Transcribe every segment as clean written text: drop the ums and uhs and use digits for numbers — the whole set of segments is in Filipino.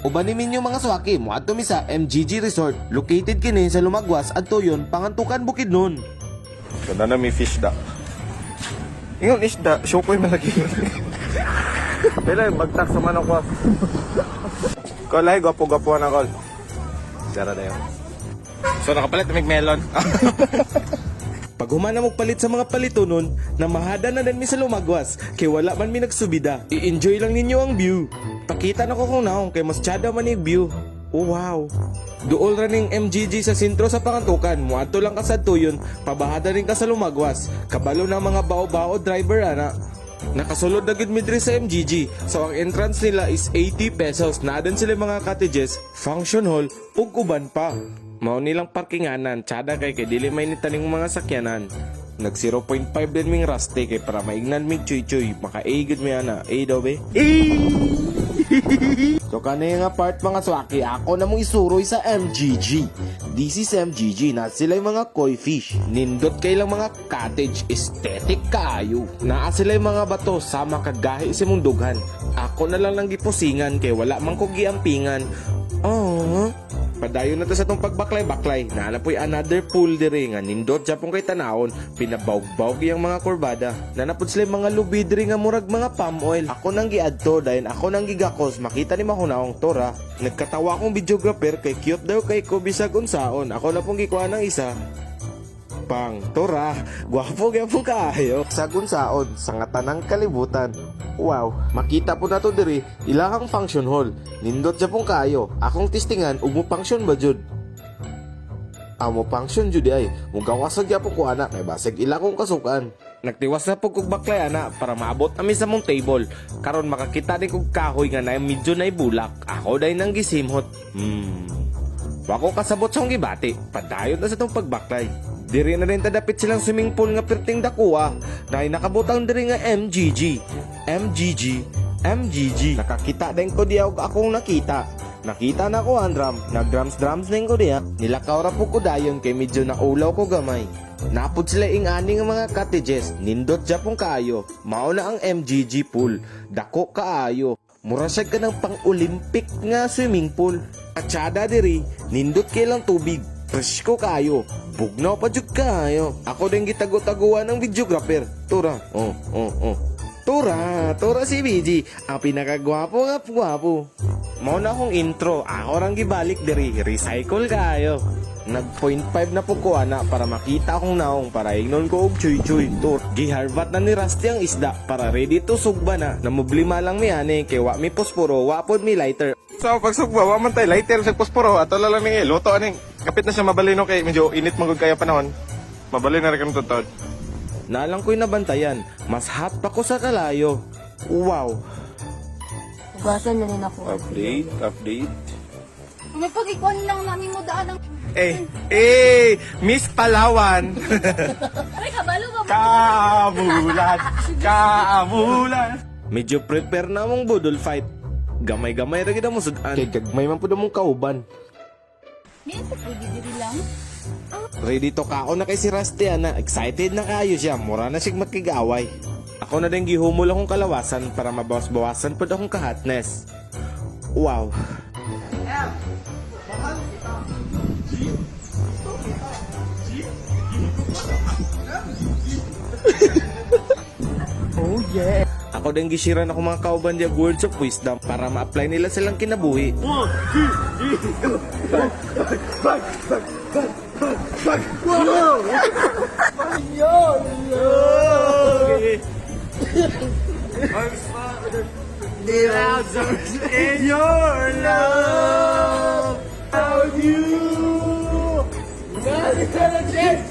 Ubanimin yung mga swaki mo at tumisa MGG Resort. Located kini sa Lumagwas at Tuyon, Pangantukan, Bukidnon. Ganda na may fish da. Ingon isda, show ko yung malaki. Kailan, bagtak sa manok was. Kolay, gwapo-gwapo na kol. Sara na yun. So nakapalit na melon. Pag humana mo palit sa mga palito nun, namahada na din mi sa Lumagwas, kay wala man mi nagsubida. I-enjoy lang ninyo ang view. Pakita na ko kung naong, kay mas tiyada man yung view. Oh wow. Duol running MGG sa sentro sa Pangantukan, muadto lang ka sa Tuyon, pabahada rin ka sa Lumagwas. Kabalo na mga bao-bao driver ana. Nakasulod na gid midri sa MGG. So ang entrance nila is 80 pesos. Naadan sila mga cottages, function hall, ug uban pa. Mao nilang parkinganan, tsada kay dili may nitaning mga sakyanan. Nag 0.5 din ming raste kay para maignan mig chuy-chuy. Maka-A-good mo yana. A daw be? So kanina nga part mga swaki, ako na mong isuroy sa MGG. This is MGG, na sila yung mga koi fish. Nindot kay lang mga cottage, aesthetic kaayo. Naa sila yung mga bato sa makagahi sa mong dughan. Ako na lang gipusingan kay wala man ko giampingan. Oh, padayon na to sa tong pagbaklay-baklay. Naanapoy another pool diri nga nindot japon kay tanawon, pinabawg-bawg yang mga kurbada. Nanapod sila yung mga lubid diri nga murag mga palm oil. Ako nang giadto dayon ako nang gigakos, makita ni mahunaong tora. Nagkatawa akong videographer kay cute daw kay ko bisag unsaon. Ako na pong gikuha ng isa. Pang tora, gwapo gyapon kaayo. Sa gunsaon sa nga tanang kalibutan. Wow, makita po na to diri, ilahang function hall. Nindot japon kaayo. Akong testingan ug mo function ba jud? Amo function jud ay. Mugawasag gyapon ko ana kay basig ila kong kasukan. Nagtiwas na po kog baklay ana para maabot ami sa mong table. Karon makakita din kog kahoy nga nay medyo nay bulak. Ako day nang gisimhot. Wako kasabot sa gibati. Padayon na sa tong pagbaklay. Diri na rin tadapit silang swimming pool nga perting dakuha. Dahil nakabutang diri nga MGG. MGG. Nakakita din ko diya akong nakita. Nakita na ko ang drum. Nag-drums din ko diya. Nilakaw ra po ko dayon kay medyo naulaw ko gamay. Napod sila ing ani nga mga cottages. Nindot japong kaayo. Mao na ang MGG pool. Dako kaayo. Mura siya ka ng pang-Olympic nga swimming pool. At syada diri, nindot kay lang tubig. Presko kayo. Bugnaw pa jud kayo. Ako din gitago-taguan ng videographer. Tura. Tura si BG. Ang pinakagwapo nga gwapo. Mao na akong intro. Ako rang gibalik diri. Recycle kayo. Nag 0.5 na po ko ana para makita akong naong para ignon ko og chuy-chuy. Tur. Giharbat na ni Rusty ang isda para ready to sugba na. Namoblima lang mi ani kay wa mi posporo, wa pod mi lighter. So pag sugba, wa man tay lighter sa posporo. Ato lang ni luto aning. Kapit na siya mabalino kay medyo init magud kaya panahon. Mabalin na rin kami tutod. Nalang ko'y nabantayan. Mas hot pa ko sa kalayo. Wow. Ugasan na rin ako. Update. May pag-ikuan lang namin mo daan ng... Miss Palawan. Ay, kabalo ba? Kabulan. Medyo prepare na mong budol fight. Gamay-gamay ra gid mo sudan. Kay gagmay man pud mong kauban. Minsan pwede diri lang. Ready to kao na kay si Rusty ana. Excited na kayo siya. Mura na sig makigaway. Ako na din gihumol akong kalawasan para mabawas-bawasan pud akong ka-hotness. Wow. Oh yeah. Ako din gisiran ako mga kauban diya words of wisdom para ma-apply nila silang kinabuhi. In your love, how you got a chance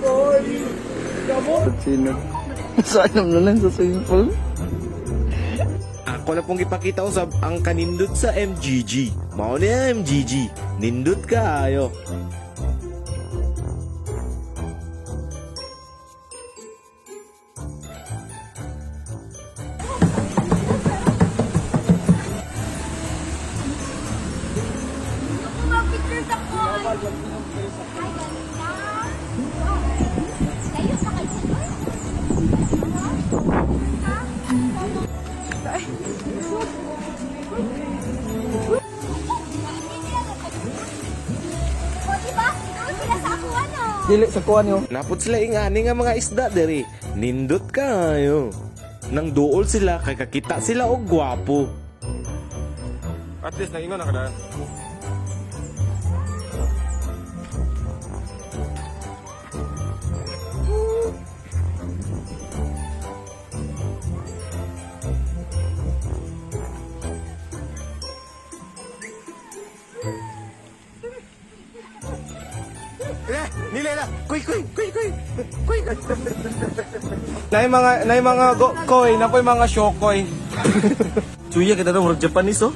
for you. Sino? Saan naman lang sa swimming pool? Ako na pong ipakita usab ang kanindot sa MGG. Mao na MGG. Nindot kaayo. Picture ka ko. Kayo sa kayo. Dili sa kuan yo. Napot sila ingani nga mga isda diri. Nindot kayo. Nang duol sila kay kakita sila og gwapo. At least naingon na kada. Nilay na. Kuy. Nay mga koy, na po'y mga shokoy. Suya kita daw Japanese oh.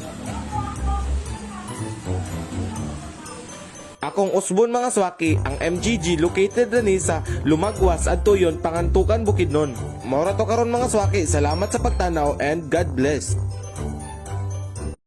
Akong usbon mga swaki, ang MGG located na ni sa Lumagwas at Tuyon, Pangantukan, Bukidnon. Maura to karon mga swaki, salamat sa pagtanaw and God bless.